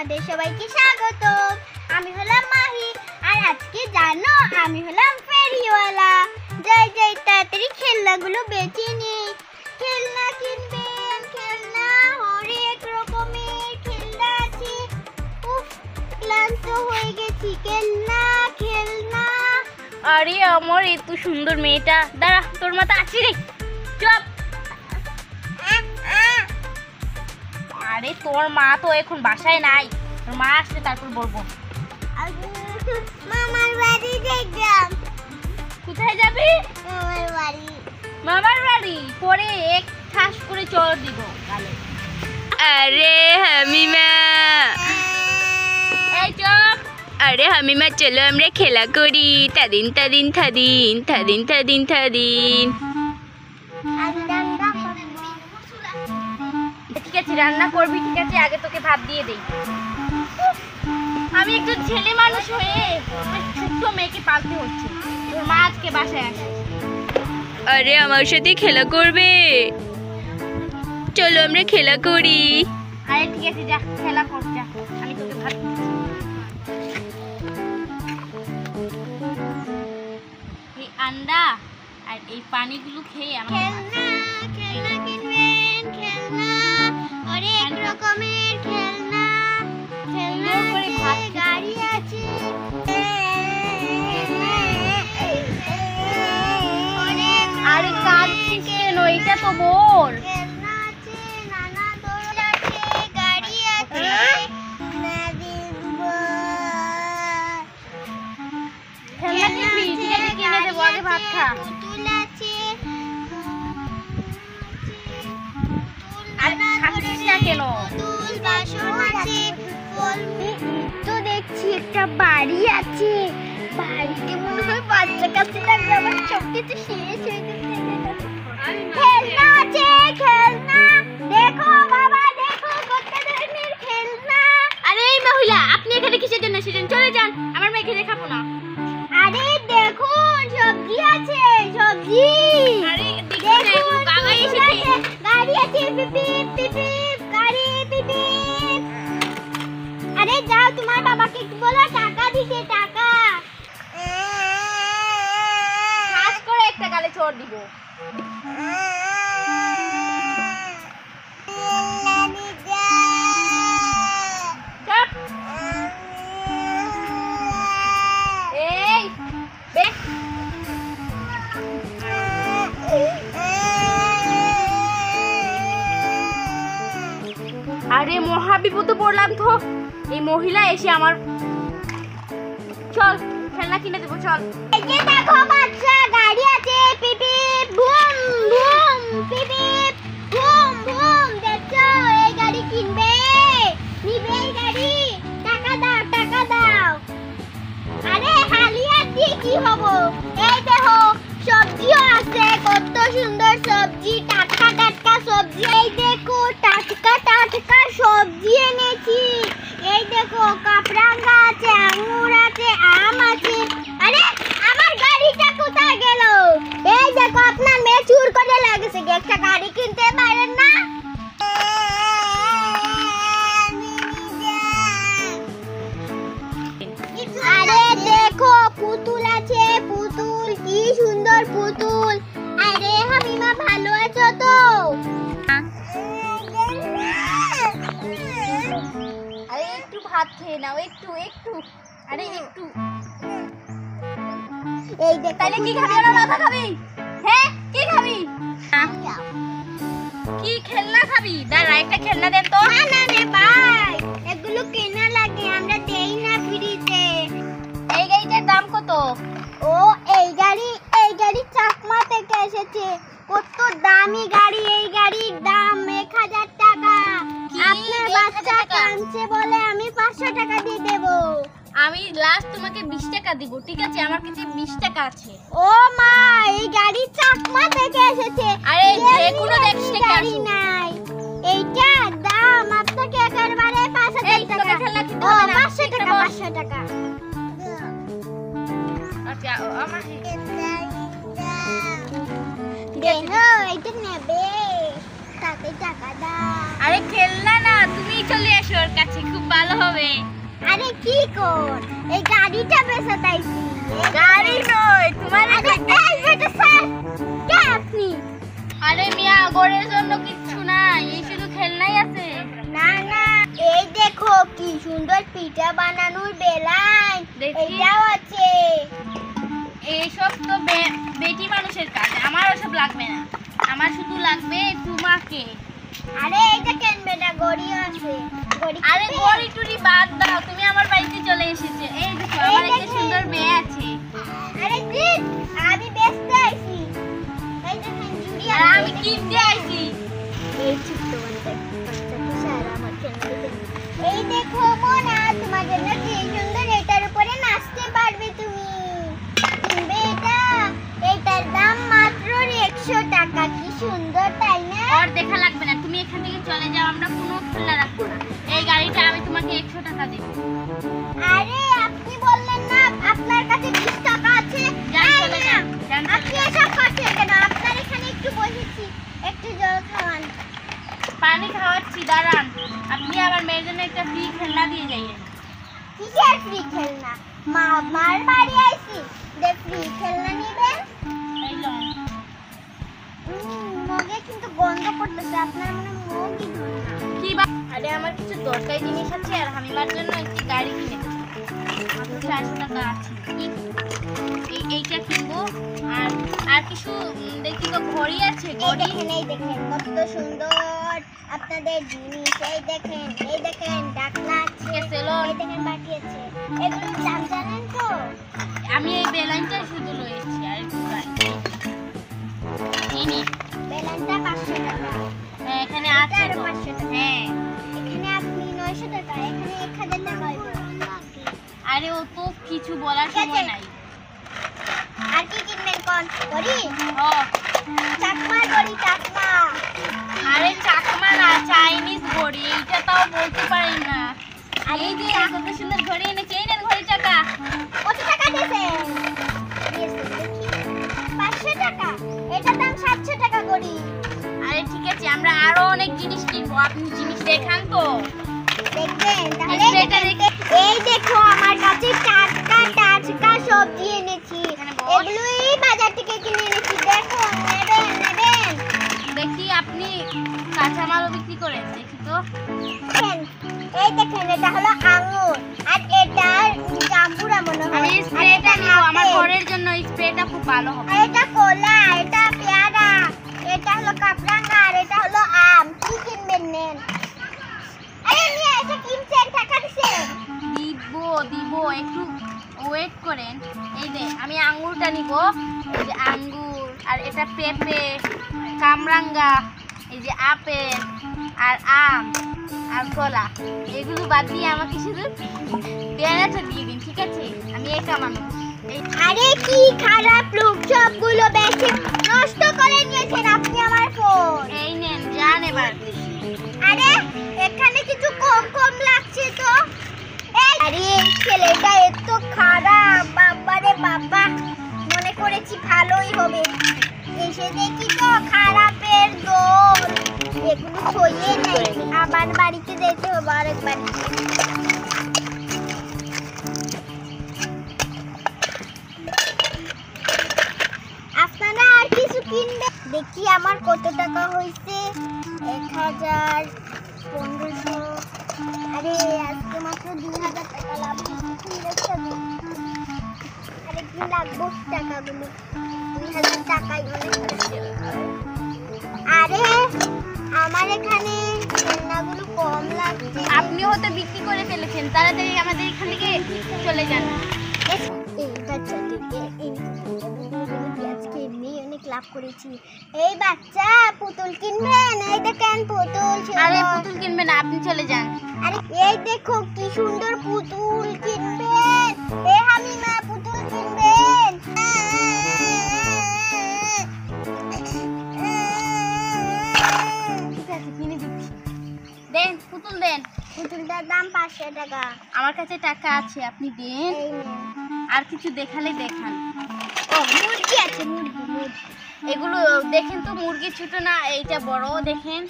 তোমাদের সবাইকে স্বাগত। আমি হলাম মাহি, আর আজকে জানো আমি হলাম ফেরিওয়ালা। যাই যাই তাড়াতাড়ি খেলনাগুলো বেছে নিই। খেলনা কিনবেন, খেলনা হরেক রকমের খেলনা আছে। উফ, ক্লান্ত হয়ে গেছি। খেলনা খেলনা। আরে আমার এত সুন্দর মেয়েটা, দাঁড়া তোর মাথা আছি রে, চুপ। আরে তোর মা তো এখন বাসায় নাই, তোর মা আসলে তারপর বলবো। মামার বাড়ি দেখলাম। কোথায় যাবি? মামার বাড়ি। মামার বাড়ি পরে এক ঠাস করে চর দিব গালে। अरे হামিমা, এই চুপ। আরে হামিমা চলো আমরা খেলা করি। তাদিন তাদিন থাদিন থাদিন থাদিন থাদিন। ঠিক আছে রান্না করবি, ঠিক আছে আগে তোকে ভাত দিয়ে দেই। আমি একটু ছেলে মানুষ হয়ে ছোট্ট মেয়েকে পালতে হচ্ছে। তোর মা আজকে বাসায় আসে। আরে আমার সাথে খেলা করবে? চলো আমরা খেলা করি। আরে ঠিক আছে যা খেলা কর, যা আমি তোকে ভাত দিচ্ছি। এই আন্ডা আর এই পানিগুলো খেয়ে আমার খেলনা খেলনা কিনবেন, খেলনা অনেক রকমের খেলনা। খেলনা করে আছে, ভাত গাড়ি আছে। আরে কাঁদছিস কেন? এটা তো বল। খেলনা আছে, নানা দোল আছে, গাড়ি আছে। খেলনা কিনবি? ঠিক আছে কিনে দেবো, আগে ভাত খা। পুতুল আছে। আর খাচ্ছিস না কেন? পুতুল বাসন আছে। তো দেখছি একটা বাড়ি আছে। বাড়িতে মনে হয় বাচ্চা কাছে লাগবে, আমার সব কিছু শেষ হয়ে গেছে। খেলনা আছে, খেলনা দেখো বাবা, দেখো কত ধরনের খেলনা। আরে এই মহিলা, আপনি এখানে কিসের জন্য এসেছেন? চলে যান, আমার মেয়েকে দেখাবো না। আরে দেখুন সবজি আছে, সবজি। আরে দেখুন এগুলো কাকাই এসেছে। গাড়ি আছে, পিপিপ পিপিপ, গাড়ি পিপিপ। আরে যাও তোমার বাবাকে বলো টাকা দিতে, টাকা। খাস করে একটা গালে চড় দিব। চুপ। এই বে। আরে মহাবিপদে পড়লাম তো। এই মহিলা এসে আমার, চল খেলনা কিনে দেবো, চল। এই যে দেখো বাচ্চা, গাড়ি আছে, পিপিপ বুম বুম, পিপিপ বুম বুম। দেখছো এই গাড়ি কিনবে, নিবে এই গাড়ি। টাকা দাও, টাকা দাও। আরে হালিয়া দিয়ে কি হবো? এই দেখো সবজিও আছে, কত সুন্দর সবজি, টাটকা টাটকা সবজি। এই দেখো টাটকা টাটকা সবজি এনেছি। এই দেখো কাপরাঙ্গা আছে, আঙুর আছে, আম আছে। আরে আমার গাড়িটা কোথায় গেল? এই দেখো আপনার মেয়ে চুর করে লাগেছে। একটা গাড়ি কিনতে পারেন না? আরে দেখো পুতুল আছে, পুতুল কি সুন্দর পুতুল। আরে হামিমা ভালো আছো তো? আরে একটু ভাত খেয়ে নাও, একটু একটু। আরে একটু। এই দেখো তাহলে কি খাবি? ওরা মাথা খাবি? হ্যাঁ কি খাবি? কি খেলনা খাবি? দাঁড়া একটা খেলনা দেন তো। না না রে ভাই, এগুলো কেনা লাগে, আমরা দেই না ফ্রিতে। এই গাড়িটার দাম কত? ও এই গাড়ি চাকমা থেকে এসেছে। কত দামি গাড়ি। এই গাড়ির দাম 1000 টাকা। কি? আপনার 1000 বাচ্চা টাকা? কাঁদছে বলে আমি 500 টাকা দিয়ে দেবো। আমি লাস্ট তোমাকে 20 টাকা দিব, ঠিক আছে? আমার কাছে 20 টাকা আছে। ও মা, এই গাড়ি চাকমা থেকে এসেছে। আরে এমনি যে কোনো দামি দেশ থেকে গাড়ি আসুক। নাই। এইটা দাম আপনাকে একেবারে 5000 এই, টাকা। তোকে খেলনা কিনতে ও হবে না। 500 টাকা, বস। 500 টাকা। আচ্ছা আমার দেখো এইটা নেবে, তাতে টাকা দাও। আরে খেলনা না, তুমি চলে এসো ওর কাছে, খুব ভালো হবে। আরে কি কর, এই গাড়িটা বেচা তাইছি। গাড়ি নয় তোমার। আরে এই বেটা স্যার, কে আপনি? আরে মিয়া, গড়ের জন্য কিচ্ছু নাই, এই শুধু খেলনাই আছে। না না, এই দেখো কি সুন্দর পিঠা বানানোর বেলায়, দেখি। এটাও আছে। এইসব তো বেটি মানুষের কাজ, আমার ওসব লাগবে না, আমার শুধু লাগবে তোমাকে। আরে এইটা কেন বেটা, গড়িও আছে। গড়ি আরে কিনবে? গড়ি টুরি বাদ দাও, তুমি আমার বাড়িতে চলে এসেছো। এই দেখো আমার একটা দেখেন। সুন্দর মেয়ে আছে। আরে দিন, আমি বেচতে আইছি। এই দেখেন চুড়ি আর আছে। আমি কিনতে আইছি। এই ছোট্ট বাচ্চাটি সারা আমার চ্যানেলে দেন। এই দেখো মোনা, তোমার জন্য কি সুন্দর, এটার উপরে নাচতে পারবে তুমি। কিনবে এটা? এটার দাম মাত্র 100 টাকা। কি সুন্দর তাই না? আর দেখা লাগবে না, তুমি এখান থেকে চলে যাও, আমরা কোনো খেলনা রাখবো না। এই গাড়িটা আমি তোমাকে 100 টাকা দেবো। আরে আপনি বললেন না আপনার কাছে 20 টাকা আছে? যান, এই চলে না, যান, যান, চলে আপনি যান। এসব করছেন কেন? আপনার এখানে একটু বসেছি, একটু জল খাওয়ান। পানি খাওয়াচ্ছি, দাঁড়ান। আপনি আমার মেয়ের জন্য একটা ফ্রি খেলনা দিয়ে যাইয়েন। কিসের ফ্রি খেলনা? মামার বাড়ি আইছি, দে ফ্রি খেলনা নিবেন? এই লন। মগে কিন্তু গন্ধ করতেছে, আপনার মনে মগই ধরে না। কি বা? আরে আমার কিছু দরকারি জিনিস আছে, আর হামিমার জন্য একটি গাড়ি কিনে দেবো। মাত্র 400 টাকা আছে। এইটা কিনবো। আর কিছু দেখি তো ঘড়ি আছে, এই ঘড়ি। দেখেন, এই দেখেন কত সুন্দর আপনাদের জিনিস। এই দেখেন ডাকনা আছে, ঠিক আছে, লন। এই দেখেন বাটি আছে। এগুলোর দাম জানেন তো? আমি এই বেলাইনটা শুধু লয়েছি, আর একটু গাড়ি। এই নিন। বেলানটা 500 টাকা, হ্যাঁ, এখানে আছে আরো তো। 500 টাকা। হ্যাঁ। এখানে আপনি 900 টাকা, এখানে 1000 টাকা হইব। আরে ও তো কিছু বলার ঠিক আছে। সময় নাই। আর কি কিনবেন কোন? গড়ি? ও, চাকমা গড়ি, চাকমা। আরে চাকমা না, চাইনিজ ঘড়ি, এইটা তাও বলতে পারেন না। এই যে কত সুন্দর ঘড়ি এনেছে, এই নেন ঘড়ি টাকা। কত টাকা দিয়েছেন? দিয়েছেন দেখি। 500 টাকা, এটার দাম 700 টাকা গড়ি। আরে ঠিক আছে, আমরা আরো অনেক জিনিস কিনবো, আপনি জিনিস দেখান তো। দেখবেন তাহলে? এই যে এটা এই দেখো আমার কাছে টাটকা সবজি এনেছি। এখানে বস। এগুলোই বাজার থেকে কিনে এনেছি। দেখো, নেবেন? দেখি আপনি কাঁচামালও বিক্রি করেন, দেখি তো। দেখেন, এই দেখেন এটা হলো আঙ্গুর, আর এটা জাম্বুরা মনে হয়। আমি আর স্প্রেটা এটা নিব আমার আপেল। ঘরের জন্য, স্প্রেটা খুব ভালো হবে। আর এটা কলা, এটা পেয়ারা, এটা হলো কাপড়াঙ্গা, আর এটা হলো আম। কি কিনবেন নেন? আরে নিয়ে এটা কিনছেন, টাকা দিছেন? দিব একটু ওয়েট করেন। এই যে আমি আঙ্গুরটা নিব, এই যে আঙ্গুর, আর এটা পেঁপে, কামরাঙ্গা, এই যে আপেল, আর আম, আর কলা। এগুলো বাদ দিয়ে আমাকে শুধু পেয়ারাটা দিয়ে দিন, ঠিক আছে? আমি এই কামানো। আরে কি খারাপ লোক, সবগুলো বেশি নষ্ট করে নিয়েছেন আপনি আমার ফোন। এই নেন, যান এবার। আরে এখানে কিছু কম লাগছে তো। আরে ছেলেটা এত খারাপ, বাবারে বাবা, মনে করেছি ভালোই হবে, এসে দেখি তো খারাপের দোল। এগুলো ছইয়ে নেই, আবার বাড়িতে যেতে হবে আরেকবার। আপনারা আর কিছু কিনবে? দেখি আমার কত টাকা হয়েছে। 1000, 1500। আরে আজকে মাত্র 2000 টাকা লাভ হয়েছে। আরে কি লাগবো টাকাগুলো? 2000 টাকাই অনেক হয়েছে। আরে আমার এখানে খেলনাগুলো কম লাগছে। আপনিও হয়তো বিক্রি করে ফেলেছেন, তাড়াতাড়ি আমাদের এখান থেকে চলে যান। এই বাচ্চাটিকে আজকে এমনি অনেক লাভ করেছি। এই বাচ্চা পুতুল কিনবেন? এই দেখেন পুতুল। আরে পুতুল কিনবেন না, আপনি চলে যান। আরে এই দেখো কি সুন্দর পুতুল কিনবেন? এ হামিমা পুতুল কিনবেন? ঠিক আছে, কিনে দিচ্ছি। দেন পুতুল দেন। পুতুলটার দাম 500 টাকা। আমার কাছে টাকা আছে, আপনি দেন। এই নেন। আর কিছু দেখালে দেখান। ও মুরগি আছে, মুরগি। এগুলো দেখেন তো, মুরগি ছোট না, এইটা বড়, দেখেন।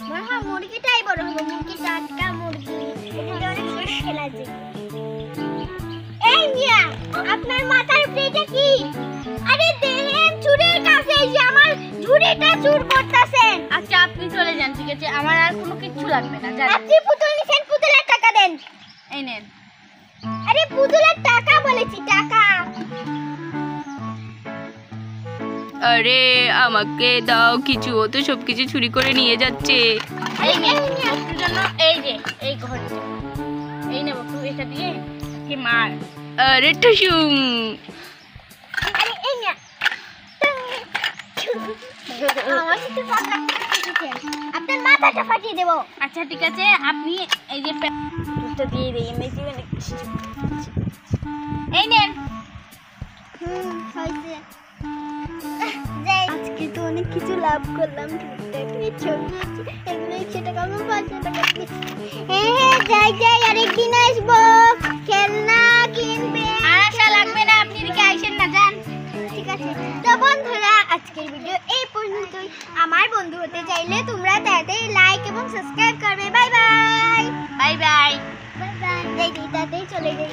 মনে হয় মুরগিটাই বড় হবে, মুরগি টাটকা মুরগি, এটা অনেক ফ্রেশ খেলা যায়। এই মিয়া, আপনার মাথার উপরে এটা কি? আরে দেখেন চুরের কাছে এসে আমার ঝুড়িটা চুর করতেছেন। আচ্ছা আপনি চলে যান, ঠিক আছে? আমার আর কোনো কিছু লাগবে না, যান। আপনি পুতুল নিছেন, পুতুলের টাকা দেন। এই নেন। আরে পুতুলের টাকা বলেছি, টাকা। আরে আমাকে দাও কিছু, ও তো সব কিছু চুরি করে নিয়ে যাচ্ছে। এই নেন আপনার জন্য, এই যে এই ঘড়িটা, এই নেব তুই, এটা দিয়ে কি মার। আরে ঠুসুম, আরে এই মিয়া, আমার সাথে পাগলা করতেছেন, আপনার মাথাটা ফাটিয়ে দেবো। আচ্ছা ঠিক আছে, আপনি এই যে দুধটা দিয়ে দিই, এমনি দিবেন। এই নেন। হয়েছে। আজকে তো অনেক কিছু লাভ করলাম, ছবি এগুলো 100 টাকা, আমি 500 টাকা পেয়েছি। হ্যাঁ যাই যাই, আরেকদিন আসবো, খেলনা কিনবে। আর আশা লাগবে না, আপনি এদিকে আইসেন না, যান। ঠিক আছে। তো বন্ধুরা, আজকের ভিডিও এই পর্যন্তই। আমার বন্ধু হতে চাইলে তোমরা তাড়াতাড়ি লাইক এবং সাবস্ক্রাইব করবে। Bye bye. Bye bye. Bye bye. যাই তাড়াতাড়ি চলে যাই।